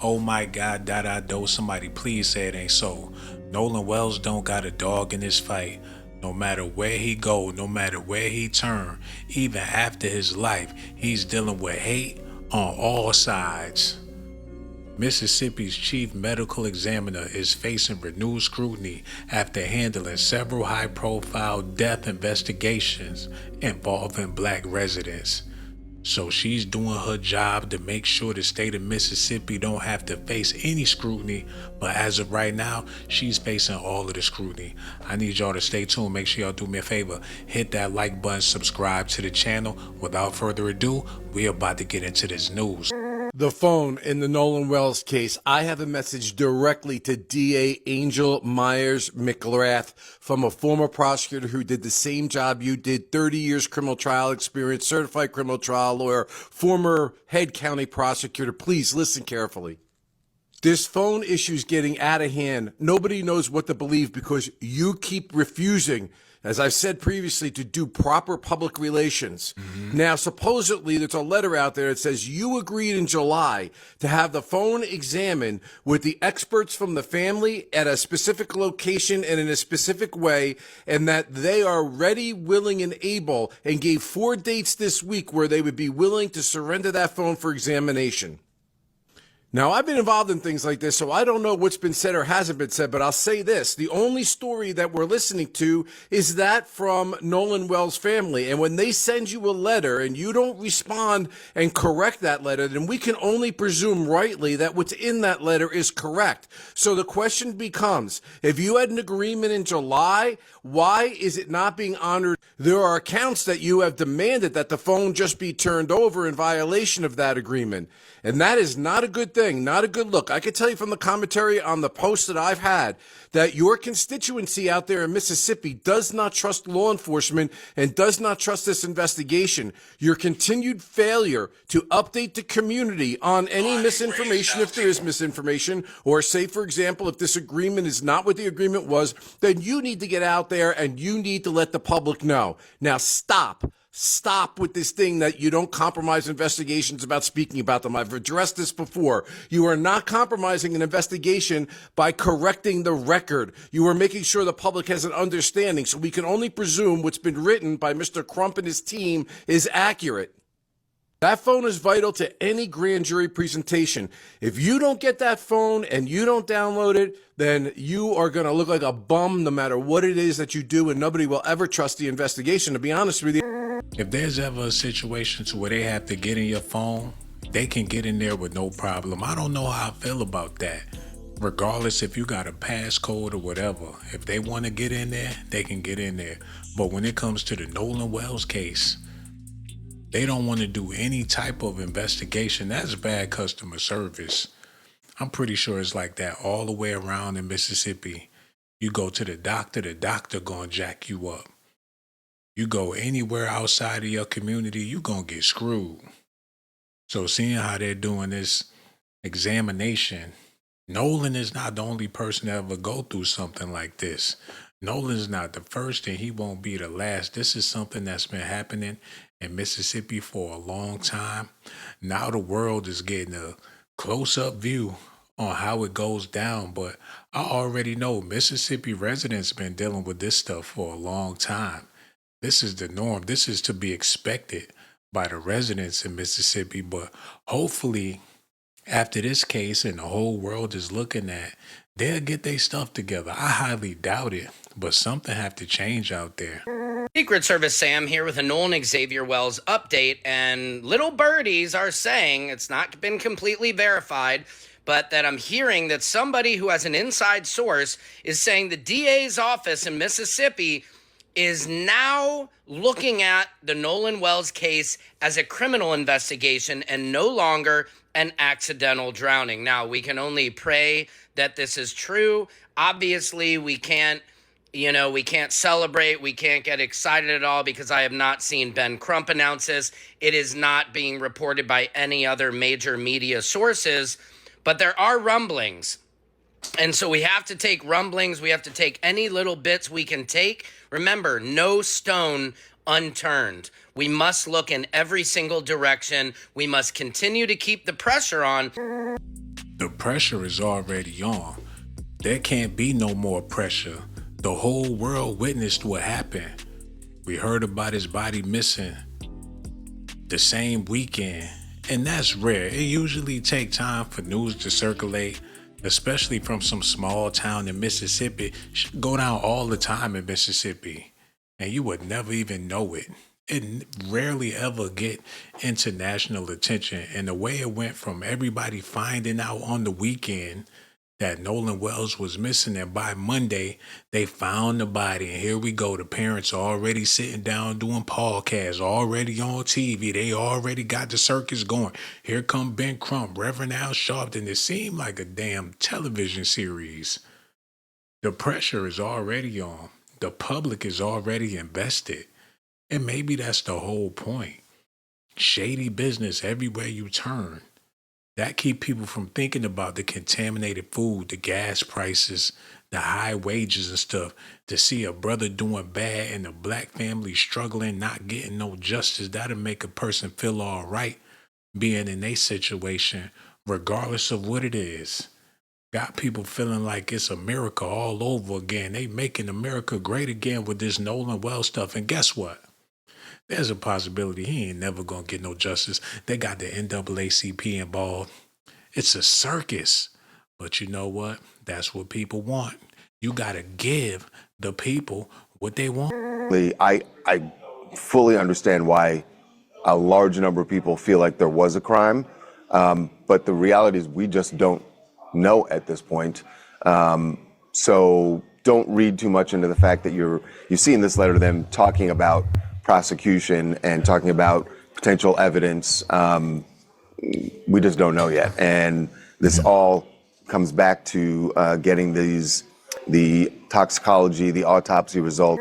Oh my God, do somebody please say it ain't so. Nolan Wells don't got a dog in this fight. No matter where he go, no matter where he turn, even after his life, he's dealing with hate on all sides. Mississippi's chief medical examiner is facing renewed scrutiny after handling several high-profile death investigations involving black residents. So she's doing her job to make sure the state of Mississippi don't have to face any scrutiny, but as of right now, she's facing all of the scrutiny. I need y'all to stay tuned. Make sure y'all do me a favor. Hit that like button, subscribe to the channel. Without further ado, we're about to get into this news. The phone in the Nolan Wells case. I have a message directly to DA Angel Myers McGrath from a former prosecutor who did the same job you did, 30 years criminal trial experience, certified criminal trial lawyer, former head county prosecutor. Please listen carefully. This phone issue is getting out of hand. Nobody knows what to believe because you keep refusing, as I've said previously, to do proper public relations. Now, supposedly, there's a letter out there that says you agreed in July to have the phone examined with the experts from the family at a specific location and in a specific way, and that they are ready, willing, and able, and gave 4 dates this week where they would be willing to surrender that phone for examination. Now, I've been involved in things like this, so I don't know what's been said or hasn't been said, but I'll say this. The only story that we're listening to is that from Nolan Wells' family. And when they send you a letter and you don't respond and correct that letter, then we can only presume rightly that what's in that letter is correct. So the question becomes, if you had an agreement in July, why is it not being honored? There are accounts that you have demanded that the phone just be turned over in violation of that agreement. And that is not a good thing, not a good look. I can tell you from the commentary on the posts that I've had that your constituency out there in Mississippi does not trust law enforcement and does not trust this investigation. Your continued failure to update the community on any misinformation, if there is misinformation, or say, for example, if this agreement is not what the agreement was, then you need to get out there and you need to let the public know. Now, stop. Stop with this thing that you don't compromise investigations about speaking about them. I've addressed this before. You are not compromising an investigation by correcting the record. You are making sure the public has an understanding, so we can only presume what's been written by Mr. Crump and his team is accurate. That phone is vital to any grand jury presentation. If you don't get that phone and you don't download it, then you are going to look like a bum no matter what it is that you do, and nobody will ever trust the investigation, to be honest with you. If there's ever a situation to where they have to get in your phone, they can get in there with no problem. I don't know how I feel about that. Regardless if you got a passcode or whatever, if they want to get in there, they can get in there. But when it comes to the Nolan Wells case, they don't want to do any type of investigation. That's bad customer service. I'm pretty sure it's like that all the way around in Mississippi. You go to the doctor gonna jack you up. You go anywhere outside of your community, you gonna get screwed. So seeing how they're doing this examination, Nolan is not the only person to ever go through something like this. Nolan's not the first and he won't be the last. This is something that's been happening in Mississippi for a long time. Now the world is getting a close-up view on how it goes down, but I already know Mississippi residents been dealing with this stuff for a long time. This is the norm. This is to be expected by the residents in Mississippi. But hopefully, after this case and the whole world is looking at, they'll get their stuff together. I highly doubt it, but something have to change out there. Secret Service Sam here with a Nolan Xavier Wells update, and little birdies are saying, it's not been completely verified, but that I'm hearing that somebody who has an inside source is saying the DA's office in Mississippi is now looking at the Nolan Wells case as a criminal investigation and no longer an accidental drowning. Now, we can only pray that this is true. Obviously, we can't celebrate. We can't get excited at all because I have not seen Ben Crump announce this. It is not being reported by any other major media sources, but there are rumblings. And so we have to take rumblings. We have to take any little bits we can take. Remember, no stone unturned. We must look in every single direction. We must continue to keep the pressure on. The pressure is already on. There can't be no more pressure. The whole world witnessed what happened. We heard about his body missing the same weekend, and that's rare. It usually takes time for news to circulate, especially from some small town in Mississippi. Go down all the time in Mississippi, and you would never even know it. It rarely ever get international attention, and the way it went from everybody finding out on the weekend that Nolan Wells was missing, and by Monday they found the body, and here we go. The parents are already sitting down doing podcasts, already on TV. They already got the circus going. Here come Ben Crump, Reverend Al Sharpton. It seemed like a damn television series. The pressure is already on. The public is already invested. And maybe that's the whole point. Shady business everywhere you turn. That keep people from thinking about the contaminated food, the gas prices, the high wages and stuff. To see a brother doing bad and a black family struggling, not getting no justice, that'll make a person feel all right being in a situation, regardless of what it is. Got people feeling like it's America all over again. They making America great again with this Nolan Wells stuff. And guess what? There's a possibility he ain't never gonna get no justice. They got the NAACP involved. It's a circus. But you know what? That's what people want. You gotta give the people what they want. I fully understand why a large number of people feel like there was a crime, but the reality is we just don't know at this point. So don't read too much into the fact that you see in this letter to them talking about prosecution and talking about potential evidence. We just don't know yet. And this all comes back to getting the toxicology, the autopsy result.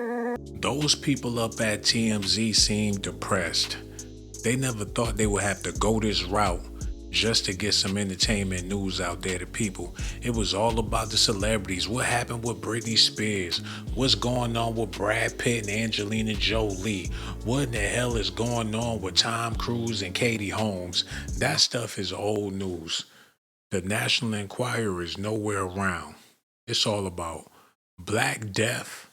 Those people up at TMZ seem depressed. They never thought they would have to go this route just to get some entertainment news out there to people. It was all about the celebrities. What happened with Britney Spears? What's going on with Brad Pitt and Angelina Jolie? What in the hell is going on with Tom Cruise and Katie Holmes? That stuff is old news. The National Enquirer is nowhere around. It's all about Black death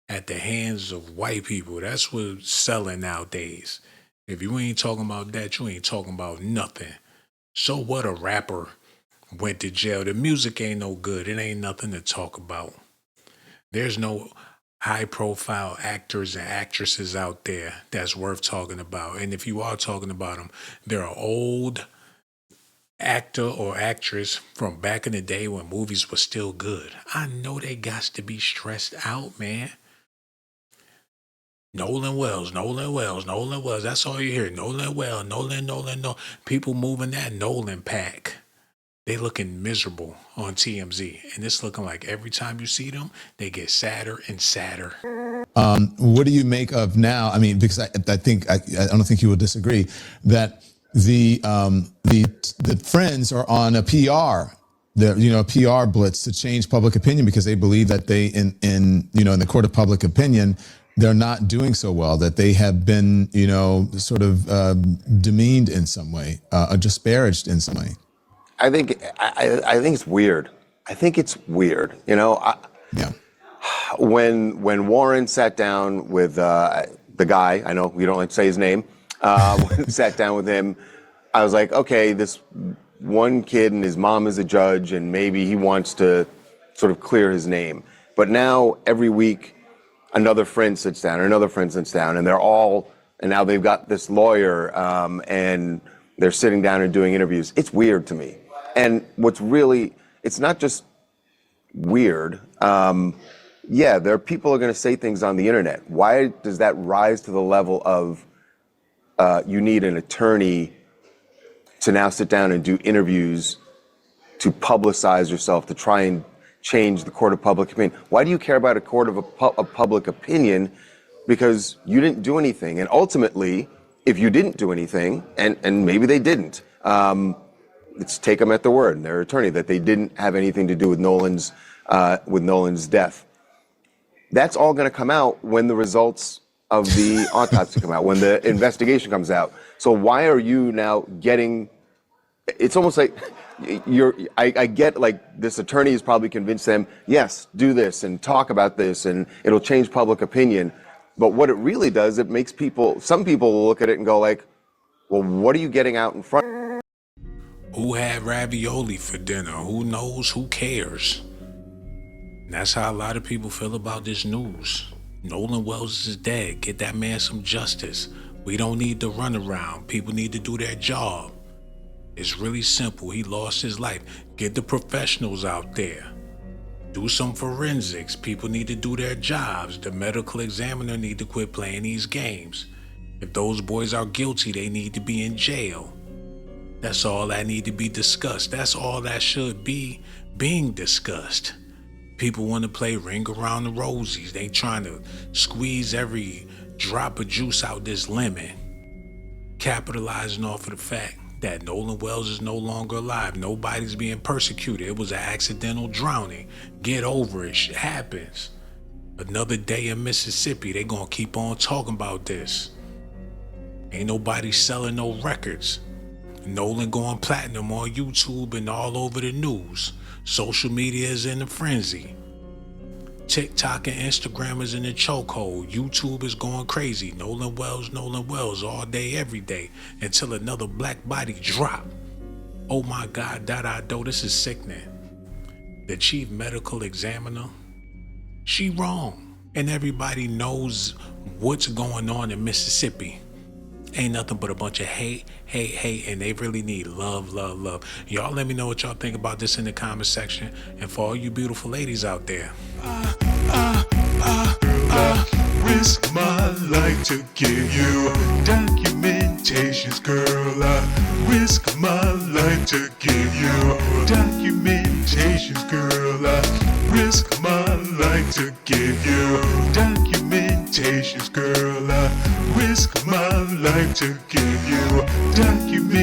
at the hands of white people. That's what's selling nowadays. If you ain't talking about that, you ain't talking about nothing. So what, a rapper went to jail? The music ain't no good. It ain't nothing to talk about. There's no high profile actors and actresses out there that's worth talking about. And if you are talking about them, they're an old actor or actress from back in the day when movies were still good. I know they got to be stressed out, man. Nolan Wells. That's all you hear. Nolan. People moving that Nolan pack. They looking miserable on TMZ. And it's looking like every time you see them, they get sadder and sadder. What do you make of now? I mean, because I don't think you will disagree that the Friends are on a PR blitz to change public opinion because they believe that they in the court of public opinion, they're not doing so well, that they have been, sort of demeaned in some way, disparaged in some way. I think it's weird. Yeah. When Warren sat down with the guy, I know we don't like to say his name, sat down with him, I was like, okay, this one kid and his mom is a judge and maybe he wants to sort of clear his name. But now every week, another friend sits down, and now they've got this lawyer, and they're sitting down and doing interviews. It's weird to me. And it's not just weird. There are people who are going to say things on the internet. Why does that rise to the level of you need an attorney to now sit down and do interviews to publicize yourself, to try and change the court of public opinion? Why do you care about a court of public opinion? Because you didn't do anything. And ultimately, if you didn't do anything, and maybe they didn't, let's take them at their word, and their attorney, that they didn't have anything to do with Nolan's death. That's all going to come out when the results of the autopsy come out, when the investigation comes out. So why are you now getting it's almost like I get like this attorney has probably convinced them, yes, do this and talk about this and it'll change public opinion. But what it really does, it makes some people will look at it and go like, well, what are you getting out in front? Who had ravioli for dinner? Who knows? Who cares? And that's how a lot of people feel about this news. Nolan Wells is dead. Get that man some justice. We don't need to run around. People need to do their job. It's really simple. He lost his life. Get the professionals out there. Do some forensics. People need to do their jobs. The medical examiner need to quit playing these games. If those boys are guilty, they need to be in jail. That's all that need to be discussed. That's all that should be being discussed. People want to play ring around the rosies. They trying to squeeze every drop of juice out this lemon, capitalizing off of the fact that Nolan Wells is no longer alive. Nobody's being persecuted. It was an accidental drowning. Get over it. Shit happens. Another day in Mississippi. They gonna keep on talking about this. Ain't nobody selling no records. Nolan going platinum on YouTube and all over the news. Social media is in a frenzy. TikTok and Instagram is in a chokehold. YouTube is going crazy. Nolan Wells all day, every day, until another black body drop. Oh my God, this is sickening. The chief medical examiner, she wrong. And everybody knows what's going on in Mississippi. Ain't nothing but a bunch of hate, and they really need love. Y'all let me know what y'all think about this in the comment section. And for all you beautiful ladies out there, risk my life to give you documentations, girl. I risk my life to give you documentations, girl. I risk my life to give you documentations, girl. I risk my life to give you documentations.